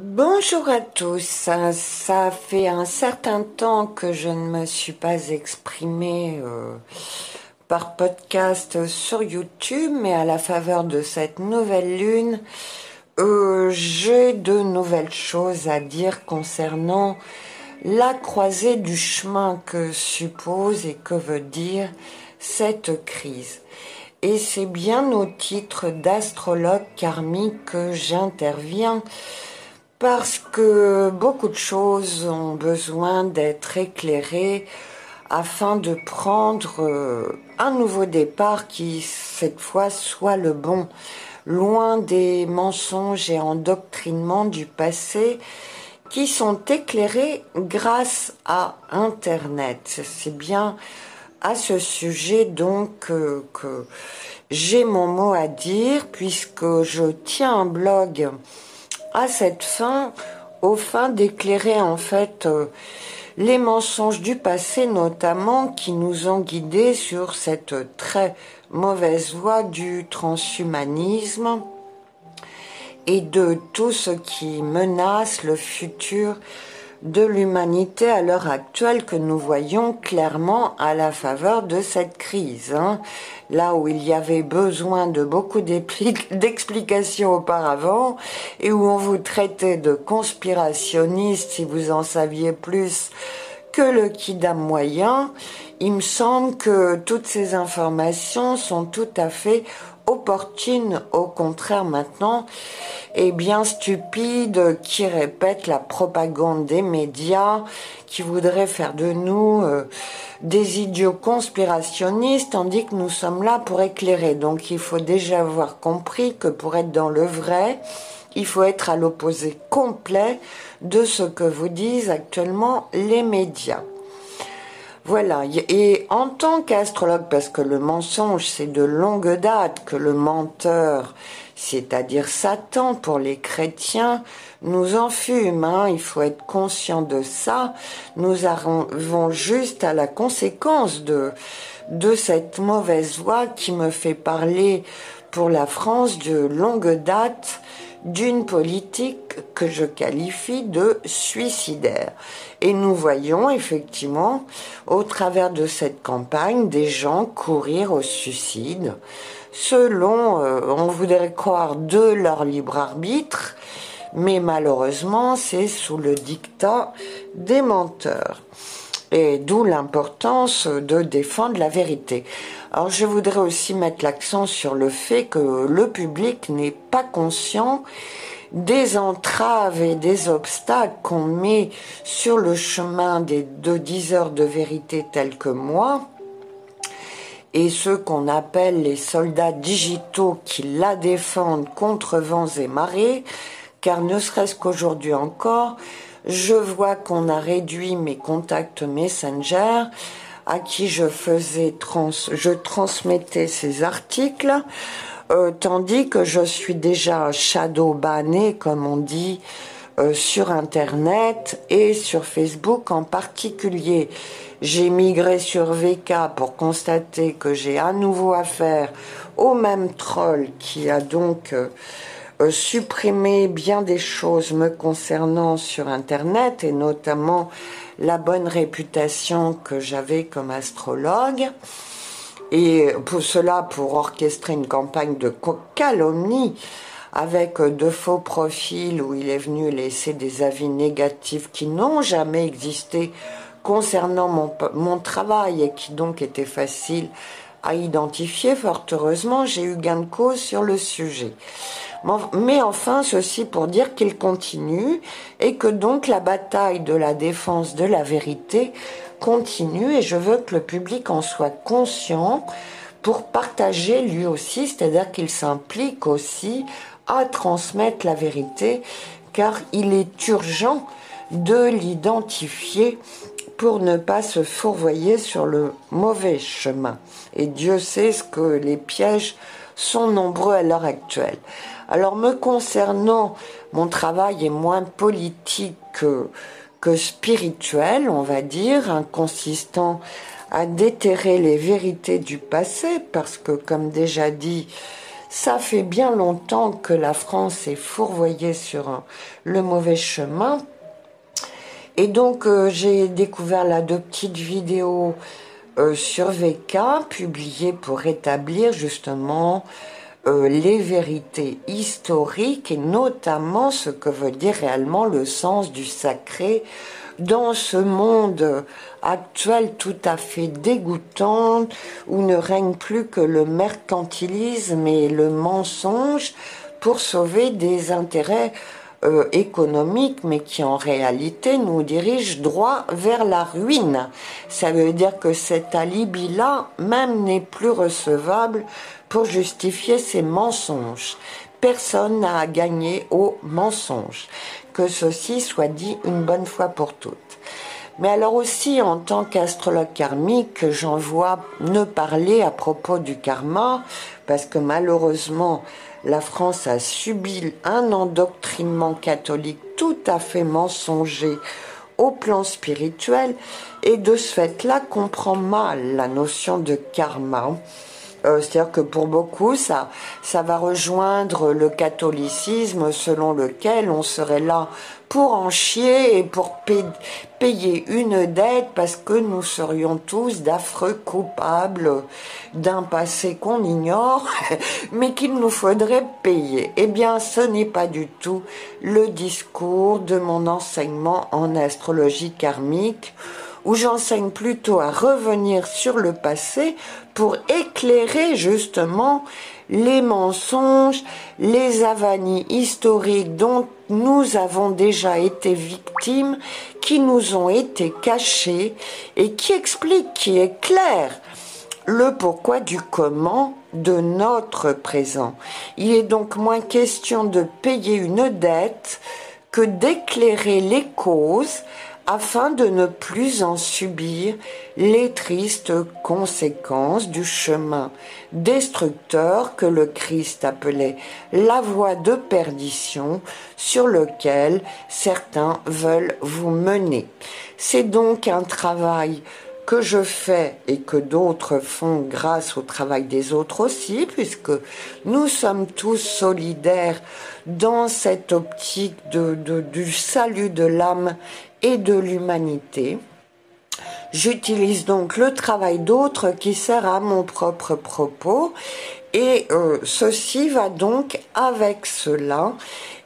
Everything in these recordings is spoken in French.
Bonjour à tous, ça fait un certain temps que je ne me suis pas exprimée par podcast sur YouTube, mais à la faveur de cette nouvelle lune, j'ai de nouvelles choses à dire concernant la croisée du chemin que suppose et que veut dire cette crise. Et c'est bien au titre d'astrologue karmique que j'interviens parce que beaucoup de choses ont besoin d'être éclairées afin de prendre un nouveau départ qui, cette fois, soit le bon, loin des mensonges et endoctrinements du passé qui sont éclairés grâce à Internet. C'est bien à ce sujet donc que j'ai mon mot à dire, puisque je tiens un blog à cette fin, aux fins d'éclairer en fait les mensonges du passé notamment qui nous ont guidés sur cette très mauvaise voie du transhumanisme et de tout ce qui menace le futur de l'humanité à l'heure actuelle que nous voyons clairement à la faveur de cette crise. Là où il y avait besoin de beaucoup d'explications auparavant et où on vous traitait de conspirationniste si vous en saviez plus que le kidam moyen, il me semble que toutes ces informations sont tout à fait opportune, au contraire maintenant, et bien stupide, qui répète la propagande des médias, qui voudrait faire de nous des idiots conspirationnistes, tandis que nous sommes là pour éclairer. Donc il faut déjà avoir compris que pour être dans le vrai, il faut être à l'opposé complet de ce que vous disent actuellement les médias. Voilà, et en tant qu'astrologue, parce que le mensonge, c'est de longue date que le menteur, c'est-à-dire Satan pour les chrétiens, nous enfume, il faut être conscient de ça. Nous arrivons juste à la conséquence de cette mauvaise voie qui me fait parler pour la France de longue date d'une politique que je qualifie de suicidaire. Et nous voyons effectivement, au travers de cette campagne, des gens courir au suicide, selon, on voudrait croire, de leur libre arbitre, mais malheureusement, c'est sous le diktat des menteurs. Et d'où l'importance de défendre la vérité. Alors je voudrais aussi mettre l'accent sur le fait que le public n'est pas conscient des entraves et des obstacles qu'on met sur le chemin de 10 heures de vérité tels que moi, et ceux qu'on appelle les soldats digitaux qui la défendent contre vents et marées, car ne serait-ce qu'aujourd'hui encore, je vois qu'on a réduit mes contacts Messenger à qui je transmettais ces articles, tandis que je suis déjà shadow banné, comme on dit, sur Internet et sur Facebook en particulier. J'ai migré sur VK pour constater que j'ai à nouveau affaire au même troll qui a donc supprimé bien des choses me concernant sur Internet et notamment la bonne réputation que j'avais comme astrologue. Et pour cela, pour orchestrer une campagne de calomnie avec de faux profils où il est venu laisser des avis négatifs qui n'ont jamais existé concernant mon travail et qui donc étaient faciles à identifier. Fort heureusement, j'ai eu gain de cause sur le sujet. Mais enfin, ceci pour dire qu'il continue et que donc la bataille de la défense de la vérité continue et je veux que le public en soit conscient pour partager lui aussi, c'est-à-dire qu'il s'implique aussi à transmettre la vérité car il est urgent de l'identifier pour ne pas se fourvoyer sur le mauvais chemin. Et Dieu sait ce que les pièges sont nombreux à l'heure actuelle. Alors me concernant, mon travail est moins politique que spirituel, on va dire, consistant à déterrer les vérités du passé, parce que, comme déjà dit, Ça fait bien longtemps que la France est fourvoyée sur le mauvais chemin. Et donc, j'ai découvert là 2 petites vidéos sur VK, publiées pour rétablir justement les vérités historiques et notamment ce que veut dire réellement le sens du sacré dans ce monde actuel tout à fait dégoûtant où ne règne plus que le mercantilisme et le mensonge pour sauver des intérêts économiques, mais qui en réalité nous dirige droit vers la ruine. Ça veut dire que cet alibi-là même n'est plus recevable pour justifier ces mensonges. Personne n'a à gagner au mensonge. Que ceci soit dit une bonne fois pour toutes. Mais alors aussi, en tant qu'astrologue karmique, j'en vois ne parler à propos du karma, parce que malheureusement, la France a subi un endoctrinement catholique tout à fait mensonger au plan spirituel, et de ce fait-là, comprend mal la notion de karma. C'est-à-dire que pour beaucoup, ça va rejoindre le catholicisme selon lequel on serait là pour en chier et pour payer une dette parce que nous serions tous d'affreux coupables d'un passé qu'on ignore, mais qu'il nous faudrait payer. Eh bien, ce n'est pas du tout le discours de mon enseignement en astrologie karmique, où j'enseigne plutôt à revenir sur le passé pour éclairer justement les mensonges, les avanies historiques dont nous avons déjà été victimes, qui nous ont été cachés et qui expliquent, qui éclairent le pourquoi du comment de notre présent. Il est donc moins question de payer une dette que d'éclairer les causes afin de ne plus en subir les tristes conséquences du chemin destructeur que le Christ appelait la voie de perdition sur lequel certains veulent vous mener. C'est donc un travail que je fais et que d'autres font grâce au travail des autres aussi, puisque nous sommes tous solidaires dans cette optique du salut de l'âme et de l'humanité. J'utilise donc le travail d'autres qui sert à mon propre propos et ceci va donc avec cela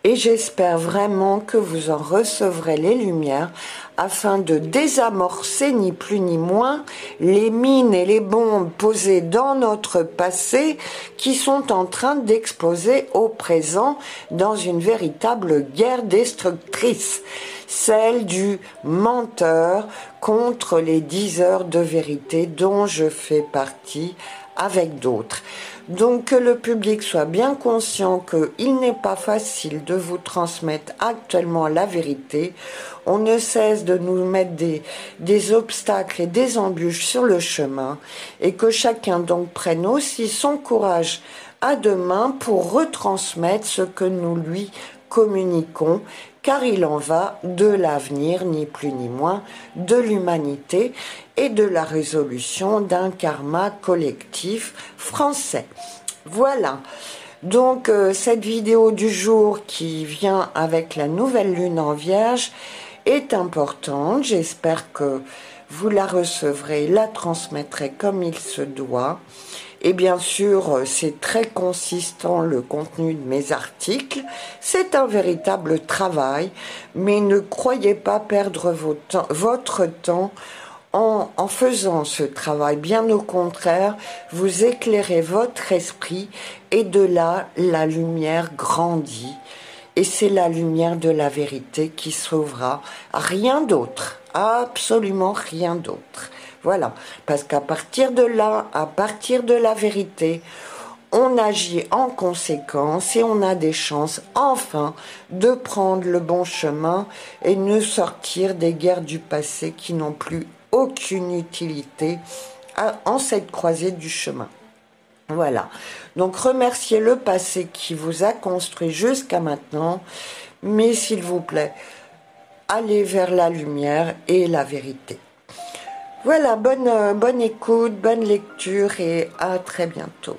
et j'espère vraiment que vous en recevrez les lumières afin de désamorcer ni plus ni moins les mines et les bombes posées dans notre passé qui sont en train d'exploser au présent dans une véritable guerre destructrice, celle du menteur contre les 10 heures de vérité dont je fais partie avec d'autres. Donc que le public soit bien conscient qu'il n'est pas facile de vous transmettre actuellement la vérité. On ne cesse de nous mettre des obstacles et des embûches sur le chemin et que chacun donc prenne aussi son courage à deux mains pour retransmettre ce que nous lui communiquons, car il en va de l'avenir, ni plus ni moins, de l'humanité et de la résolution d'un karma collectif français. Voilà. Donc cette vidéo du jour qui vient avec la nouvelle lune en Vierge est importante. J'espère que vous la recevrez, la transmettrez comme il se doit. Et bien sûr, c'est très consistant le contenu de mes articles. C'est un véritable travail, mais ne croyez pas perdre votre temps en faisant ce travail. Bien au contraire, vous éclairez votre esprit et de là, la lumière grandit. Et c'est la lumière de la vérité qui sauvera, rien d'autre, absolument rien d'autre. Voilà, parce qu'à partir de là, à partir de la vérité, on agit en conséquence et on a des chances enfin de prendre le bon chemin et de sortir des guerres du passé qui n'ont plus aucune utilité en cette croisée du chemin. Voilà, donc remerciez le passé qui vous a construit jusqu'à maintenant, mais s'il vous plaît, allez vers la lumière et la vérité. Voilà, bonne écoute, bonne lecture et à très bientôt.